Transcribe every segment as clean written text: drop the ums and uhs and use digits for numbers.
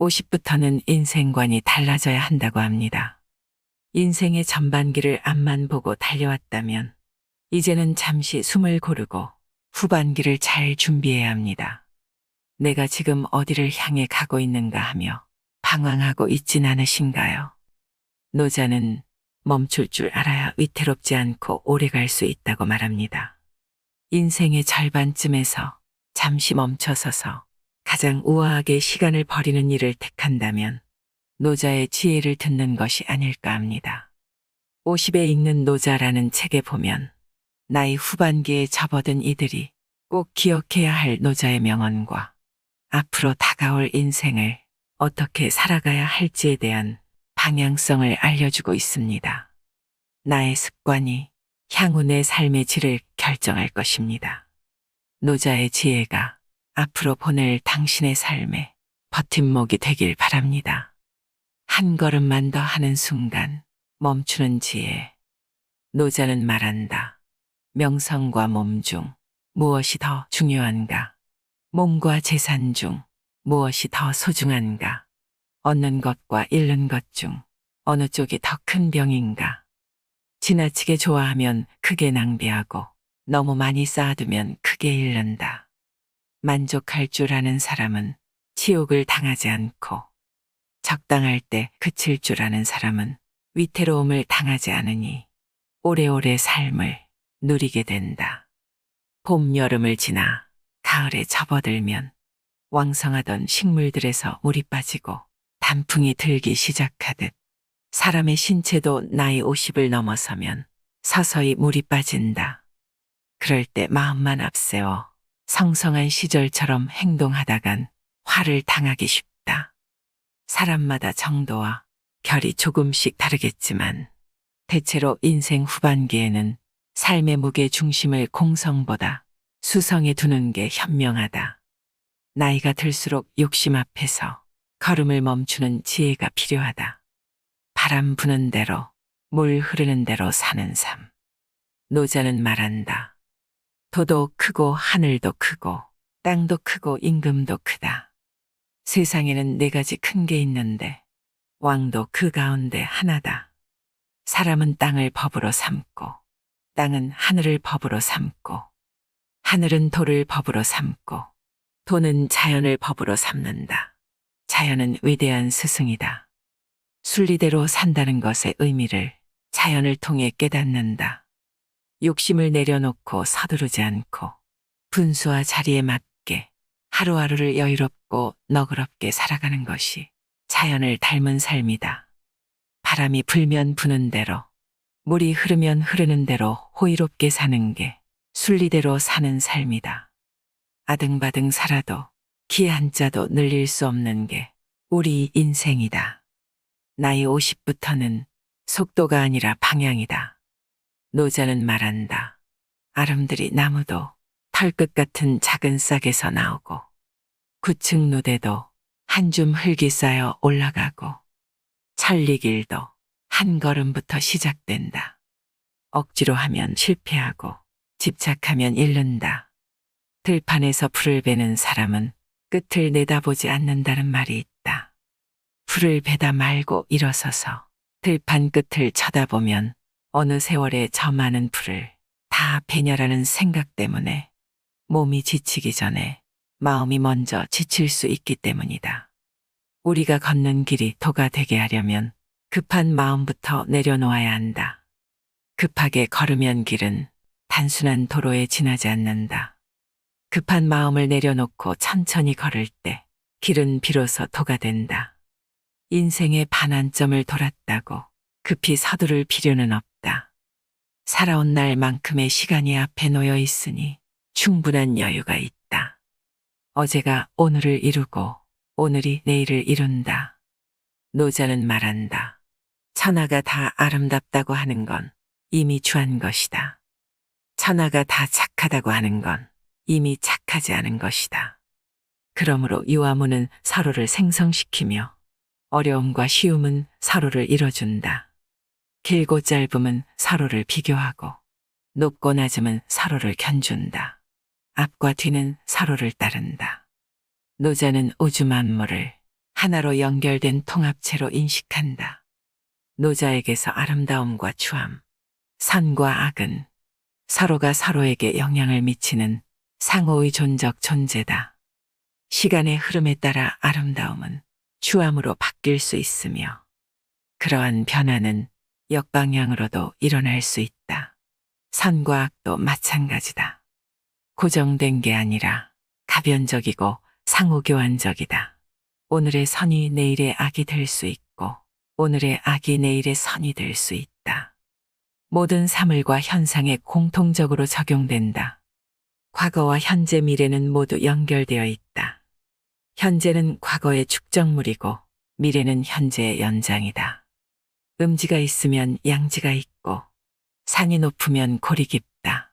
50부터는 인생관이 달라져야 한다고 합니다. 인생의 전반기를 앞만 보고 달려왔다면 이제는 잠시 숨을 고르고 후반기를 잘 준비해야 합니다. 내가 지금 어디를 향해 가고 있는가 하며 방황하고 있진 않으신가요? 노자는 멈출 줄 알아야 위태롭지 않고 오래 갈 수 있다고 말합니다. 인생의 절반쯤에서 잠시 멈춰서서 가장 우아하게 시간을 버리는 일을 택한다면 노자의 지혜를 듣는 것이 아닐까 합니다. 50에 읽는 노자라는 책에 보면 나이 후반기에 접어든 이들이 꼭 기억해야 할 노자의 명언과 앞으로 다가올 인생을 어떻게 살아가야 할지에 대한 방향성을 알려주고 있습니다. 나의 습관이 향후 내 삶의 질을 결정할 것입니다. 노자의 지혜가 앞으로 보낼 당신의 삶에 버팀목이 되길 바랍니다. 한 걸음만 더 하는 순간 멈추는 지혜. 노자는 말한다. 명성과 몸 중 무엇이 더 중요한가? 몸과 재산 중 무엇이 더 소중한가? 얻는 것과 잃는 것 중 어느 쪽이 더 큰 병인가? 지나치게 좋아하면 크게 낭비하고 너무 많이 쌓아두면 크게 잃는다. 만족할 줄 아는 사람은 치욕을 당하지 않고 적당할 때 그칠 줄 아는 사람은 위태로움을 당하지 않으니 오래오래 삶을 누리게 된다. 봄, 여름을 지나 가을에 접어들면 왕성하던 식물들에서 물이 빠지고 단풍이 들기 시작하듯 사람의 신체도 나이 50을 넘어서면 서서히 물이 빠진다. 그럴 때 마음만 앞세워 성성한 시절처럼 행동하다간 화를 당하기 쉽다. 사람마다 정도와 결이 조금씩 다르겠지만 대체로 인생 후반기에는 삶의 무게 중심을 공성보다 수성에 두는 게 현명하다. 나이가 들수록 욕심 앞에서 걸음을 멈추는 지혜가 필요하다. 바람 부는 대로, 물 흐르는 대로 사는 삶. 노자는 말한다. 도도 크고 하늘도 크고 땅도 크고 임금도 크다. 세상에는 4가지 큰 게 있는데 왕도 그 가운데 하나다. 사람은 땅을 법으로 삼고 땅은 하늘을 법으로 삼고 하늘은 도를 법으로 삼고 도는 자연을 법으로 삼는다. 자연은 위대한 스승이다. 순리대로 산다는 것의 의미를 자연을 통해 깨닫는다. 욕심을 내려놓고 서두르지 않고 분수와 자리에 맞게 하루하루를 여유롭고 너그럽게 살아가는 것이 자연을 닮은 삶이다. 바람이 불면 부는 대로, 물이 흐르면 흐르는 대로 호의롭게 사는 게 순리대로 사는 삶이다. 아등바등 살아도 기 한자도 늘릴 수 없는 게 우리 인생이다. 나이 50부터는 속도가 아니라 방향이다. 노자는 말한다. 아름드리 나무도 털끝 같은 작은 싹에서 나오고 9층 누대도 한 줌 흙이 쌓여 올라가고 천리길도 한 걸음부터 시작된다. 억지로 하면 실패하고 집착하면 잃는다. 들판에서 풀을 베는 사람은 끝을 내다보지 않는다는 말이 있다. 풀을 베다 말고 일어서서 들판 끝을 쳐다보면 어느 세월에 저 많은 풀을 다 베냐라는 생각 때문에 몸이 지치기 전에 마음이 먼저 지칠 수 있기 때문이다. 우리가 걷는 길이 도가 되게 하려면 급한 마음부터 내려놓아야 한다. 급하게 걸으면 길은 단순한 도로에 지나지 않는다. 급한 마음을 내려놓고 천천히 걸을 때 길은 비로소 도가 된다. 인생의 반환점을 돌았다고 급히 서두를 필요는 없다. 살아온 날만큼의 시간이 앞에 놓여 있으니 충분한 여유가 있다. 어제가 오늘을 이루고 오늘이 내일을 이룬다. 노자는 말한다. 천하가 다 아름답다고 하는 건 이미 주한 것이다. 천하가 다 착하다고 하는 건 이미 착하지 않은 것이다. 그러므로 유와무는 서로를 생성시키며 어려움과 쉬움은 서로를 이뤄준다. 길고 짧음은 서로를 비교하고 높고 낮음은 서로를 견준다. 앞과 뒤는 서로를 따른다. 노자는 우주 만물을 하나로 연결된 통합체로 인식한다. 노자에게서 아름다움과 추함, 선과 악은 서로가 서로에게 영향을 미치는 상호의존적 존재다. 시간의 흐름에 따라 아름다움은 추함으로 바뀔 수 있으며 그러한 변화는 역방향으로도 일어날 수 있다. 선과 악도 마찬가지다. 고정된 게 아니라 가변적이고 상호교환적이다. 오늘의 선이 내일의 악이 될 수 있고 오늘의 악이 내일의 선이 될 수 있다. 모든 사물과 현상에 공통적으로 적용된다. 과거와 현재 미래는 모두 연결되어 있다. 현재는 과거의 축적물이고 미래는 현재의 연장이다. 음지가 있으면 양지가 있고 산이 높으면 골이 깊다.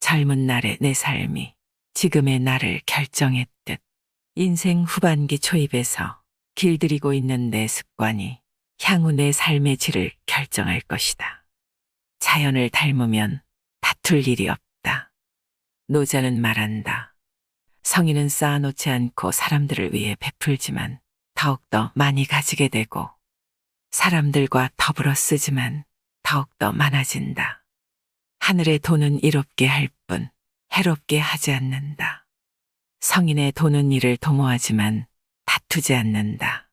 젊은 날의 내 삶이 지금의 나를 결정했듯 인생 후반기 초입에서 길들이고 있는 내 습관이 향후 내 삶의 질을 결정할 것이다. 자연을 닮으면 다툴 일이 없다. 노자는 말한다. 성인은 쌓아놓지 않고 사람들을 위해 베풀지만 더욱더 많이 가지게 되고 사람들과 더불어 쓰지만 더욱더 많아진다. 하늘의 돈은 이롭게 할 뿐 해롭게 하지 않는다. 성인의 돈은 이를 도모하지만 다투지 않는다.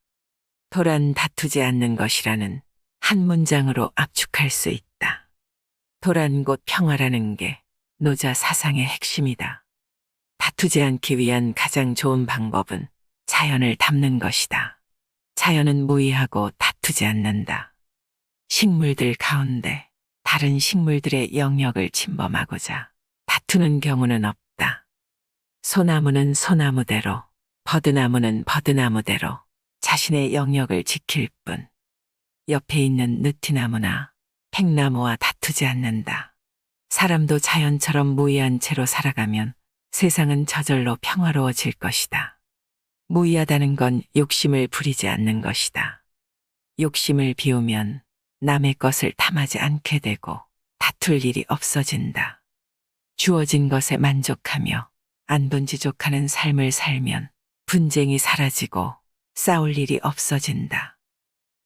도란 다투지 않는 것이라는 한 문장으로 압축할 수 있다. 도란 곧 평화라는 게 노자 사상의 핵심이다. 다투지 않기 위한 가장 좋은 방법은 자연을 닮는 것이다. 자연은 무의하고 다투지 않는다. 식물들 가운데 다른 식물들의 영역을 침범하고자 다투는 경우는 없다. 소나무는 소나무대로, 버드나무는 버드나무대로 자신의 영역을 지킬 뿐 옆에 있는 느티나무나 팽나무와 다투지 않는다. 사람도 자연처럼 무의한 채로 살아가면 세상은 저절로 평화로워질 것이다. 무의하다는 건 욕심을 부리지 않는 것이다. 욕심을 비우면 남의 것을 탐하지 않게 되고 다툴 일이 없어진다. 주어진 것에 만족하며 안분지족하는 삶을 살면 분쟁이 사라지고 싸울 일이 없어진다.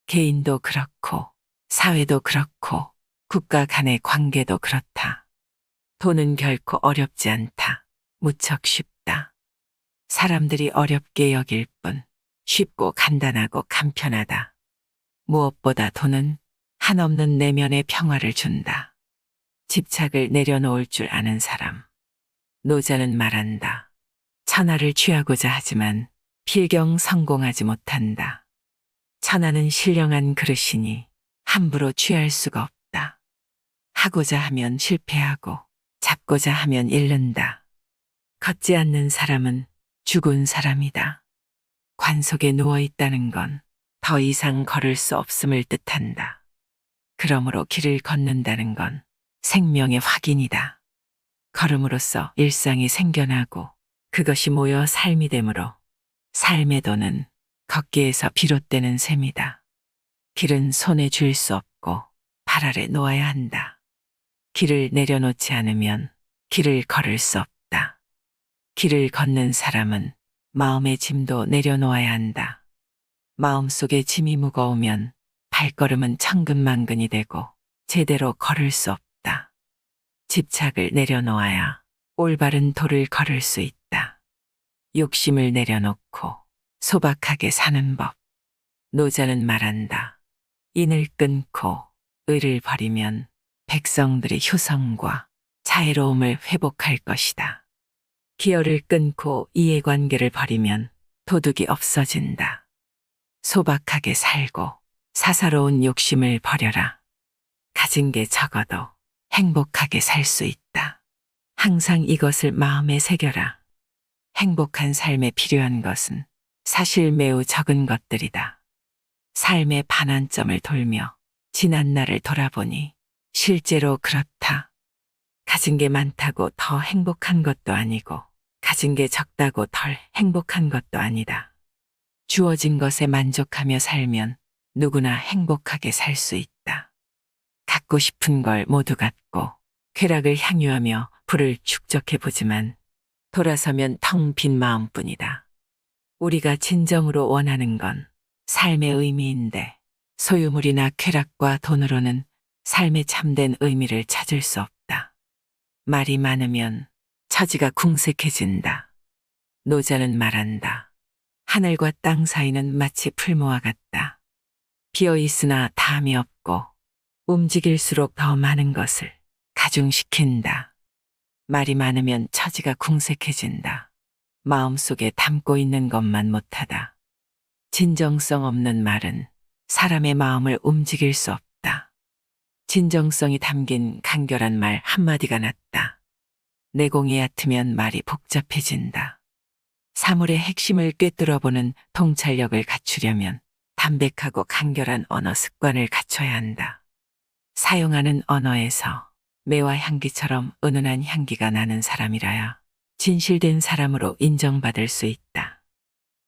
개인도 그렇고 사회도 그렇고 국가 간의 관계도 그렇다. 돈은 결코 어렵지 않다. 무척 쉽다. 사람들이 어렵게 여길 뿐 쉽고 간단하고 간편하다. 무엇보다 돈은 한없는 내면의 평화를 준다. 집착을 내려놓을 줄 아는 사람. 노자는 말한다. 천하를 취하고자 하지만 필경 성공하지 못한다. 천하는 신령한 그릇이니 함부로 취할 수가 없다. 하고자 하면 실패하고 잡고자 하면 잃는다. 걷지 않는 사람은 죽은 사람이다. 관 속에 누워 있다는 건 더 이상 걸을 수 없음을 뜻한다. 그러므로 길을 걷는다는 건 생명의 확인이다. 걸음으로써 일상이 생겨나고 그것이 모여 삶이 되므로 삶의 도는 걷기에서 비롯되는 셈이다. 길은 손에 쥘 수 없고 발 아래 놓아야 한다. 길을 내려놓지 않으면 길을 걸을 수 없다. 길을 걷는 사람은 마음의 짐도 내려놓아야 한다. 마음속에 짐이 무거우면 발걸음은 천근만근이 되고 제대로 걸을 수 없다. 집착을 내려놓아야 올바른 도를 걸을 수 있다. 욕심을 내려놓고 소박하게 사는 법. 노자는 말한다. 인을 끊고 의를 버리면 백성들이 효성과 자애로움을 회복할 것이다. 기여를 끊고 이해관계를 버리면 도둑이 없어진다. 소박하게 살고 사사로운 욕심을 버려라. 가진 게 적어도 행복하게 살 수 있다. 항상 이것을 마음에 새겨라. 행복한 삶에 필요한 것은 사실 매우 적은 것들이다. 삶의 반환점을 돌며 지난 날을 돌아보니 실제로 그렇다. 가진 게 많다고 더 행복한 것도 아니고 가진 게 적다고 덜 행복한 것도 아니다. 주어진 것에 만족하며 살면 누구나 행복하게 살 수 있다. 갖고 싶은 걸 모두 갖고 쾌락을 향유하며 부를 축적해보지만 돌아서면 텅 빈 마음뿐이다. 우리가 진정으로 원하는 건 삶의 의미인데 소유물이나 쾌락과 돈으로는 삶의 참된 의미를 찾을 수 없다. 말이 많으면 처지가 궁색해진다. 노자는 말한다. 하늘과 땅 사이는 마치 풀모와 같다. 비어있으나 담이 없고 움직일수록 더 많은 것을 가중시킨다. 말이 많으면 처지가 궁색해진다. 마음속에 담고 있는 것만 못하다. 진정성 없는 말은 사람의 마음을 움직일 수 없다. 진정성이 담긴 간결한 말 한마디가 낫다. 내공이 얕으면 말이 복잡해진다. 사물의 핵심을 꿰뚫어보는 통찰력을 갖추려면 담백하고 간결한 언어 습관을 갖춰야 한다. 사용하는 언어에서 매와 향기처럼 은은한 향기가 나는 사람이라야 진실된 사람으로 인정받을 수 있다.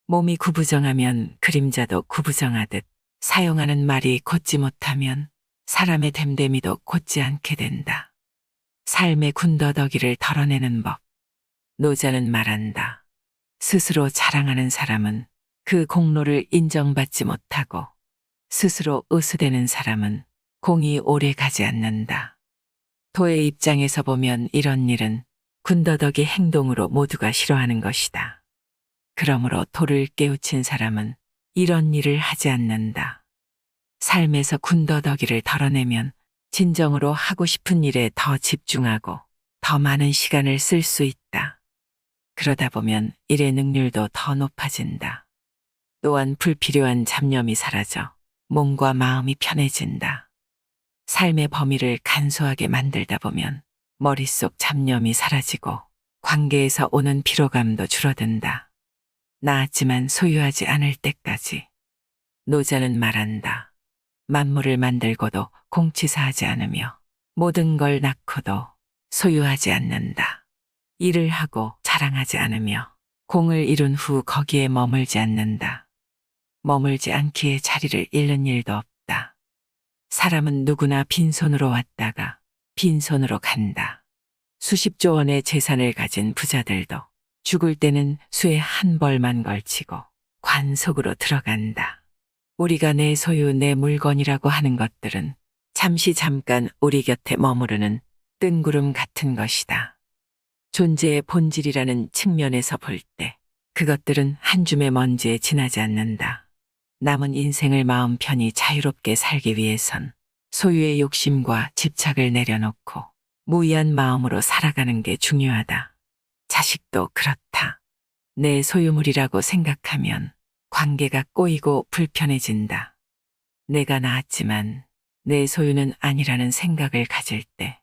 몸이 구부정하면 그림자도 구부정하듯 사용하는 말이 곧지 못하면 사람의 됨됨이도 곧지 않게 된다. 삶의 군더더기를 덜어내는 법. 노자는 말한다. 스스로 자랑하는 사람은 그 공로를 인정받지 못하고 스스로 으스대는 사람은 공이 오래 가지 않는다. 도의 입장에서 보면 이런 일은 군더더기 행동으로 모두가 싫어하는 것이다. 그러므로 도를 깨우친 사람은 이런 일을 하지 않는다. 삶에서 군더더기를 덜어내면 진정으로 하고 싶은 일에 더 집중하고 더 많은 시간을 쓸 수 있다. 그러다 보면 일의 능률도 더 높아진다. 또한 불필요한 잡념이 사라져 몸과 마음이 편해진다. 삶의 범위를 간소하게 만들다 보면 머릿속 잡념이 사라지고 관계에서 오는 피로감도 줄어든다. 나았지만 소유하지 않을 때까지. 노자는 말한다. 만물을 만들고도 공치사하지 않으며 모든 걸 낳고도 소유하지 않는다. 일을 하고 자랑하지 않으며 공을 이룬 후 거기에 머물지 않는다. 머물지 않기에 자리를 잃는 일도 없다. 사람은 누구나 빈손으로 왔다가 빈손으로 간다. 수십조 원의 재산을 가진 부자들도 죽을 때는 수에 한 벌만 걸치고 관 속으로 들어간다. 우리가 내 소유, 내 물건이라고 하는 것들은 잠깐 우리 곁에 머무르는 뜬구름 같은 것이다. 존재의 본질이라는 측면에서 볼 때 그것들은 한 줌의 먼지에 지나지 않는다. 남은 인생을 마음 편히 자유롭게 살기 위해선 소유의 욕심과 집착을 내려놓고 무의한 마음으로 살아가는 게 중요하다. 자식도 그렇다. 내 소유물이라고 생각하면 관계가 꼬이고 불편해진다. 내가 낳았지만 내 소유는 아니라는 생각을 가질 때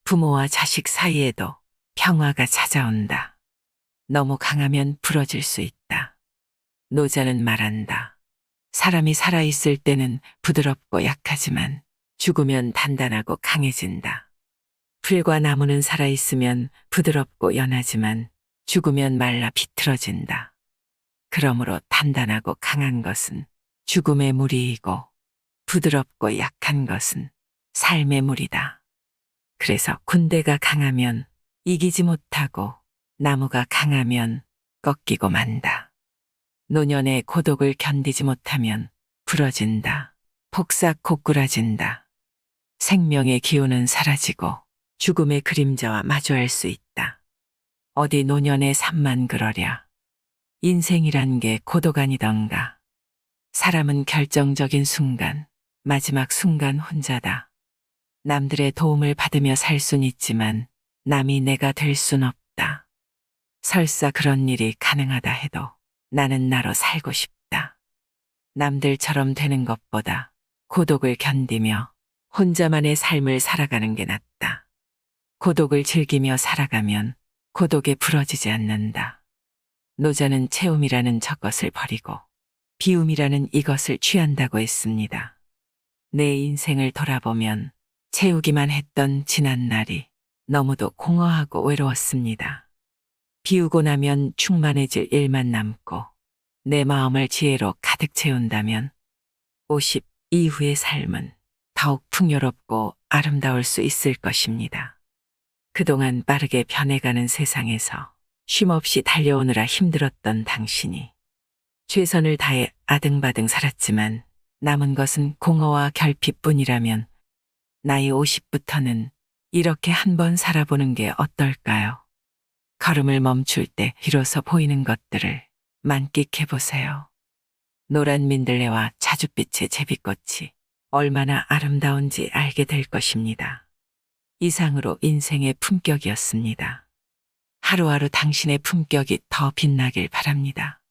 부모와 자식 사이에도 평화가 찾아온다. 너무 강하면 부러질 수 있다. 노자는 말한다. 사람이 살아있을 때는 부드럽고 약하지만 죽으면 단단하고 강해진다. 풀과 나무는 살아있으면 부드럽고 연하지만 죽으면 말라 비틀어진다. 그러므로 단단하고 강한 것은 죽음의 무리이고 부드럽고 약한 것은 삶의 무리다. 그래서 군대가 강하면 이기지 못하고 나무가 강하면 꺾이고 만다. 노년의 고독을 견디지 못하면 부러진다. 폭삭 고꾸라진다. 생명의 기운은 사라지고 죽음의 그림자와 마주할 수 있다. 어디 노년의 삶만 그러랴. 인생이란 게 고독 아니던가. 사람은 결정적인 순간, 마지막 순간 혼자다. 남들의 도움을 받으며 살 순 있지만 남이 내가 될 순 없다. 설사 그런 일이 가능하다 해도 나는 나로 살고 싶다. 남들처럼 되는 것보다 고독을 견디며 혼자만의 삶을 살아가는 게 낫다. 고독을 즐기며 살아가면 고독에 부러지지 않는다. 노자는 채움이라는 저것을 버리고 비움이라는 이것을 취한다고 했습니다. 내 인생을 돌아보면 채우기만 했던 지난 날이 너무도 공허하고 외로웠습니다. 비우고 나면 충만해질 일만 남고 내 마음을 지혜로 가득 채운다면 50 이후의 삶은 더욱 풍요롭고 아름다울 수 있을 것입니다. 그동안 빠르게 변해가는 세상에서 쉼없이 달려오느라 힘들었던 당신이 최선을 다해 아등바등 살았지만 남은 것은 공허와 결핍뿐이라면 나이 50부터는 이렇게 한번 살아보는 게 어떨까요? 걸음을 멈출 때 비로소 보이는 것들을 만끽해 보세요. 노란 민들레와 자줏빛의 제비꽃이 얼마나 아름다운지 알게 될 것입니다. 이상으로 인생의 품격이었습니다. 하루하루 당신의 품격이 더 빛나길 바랍니다.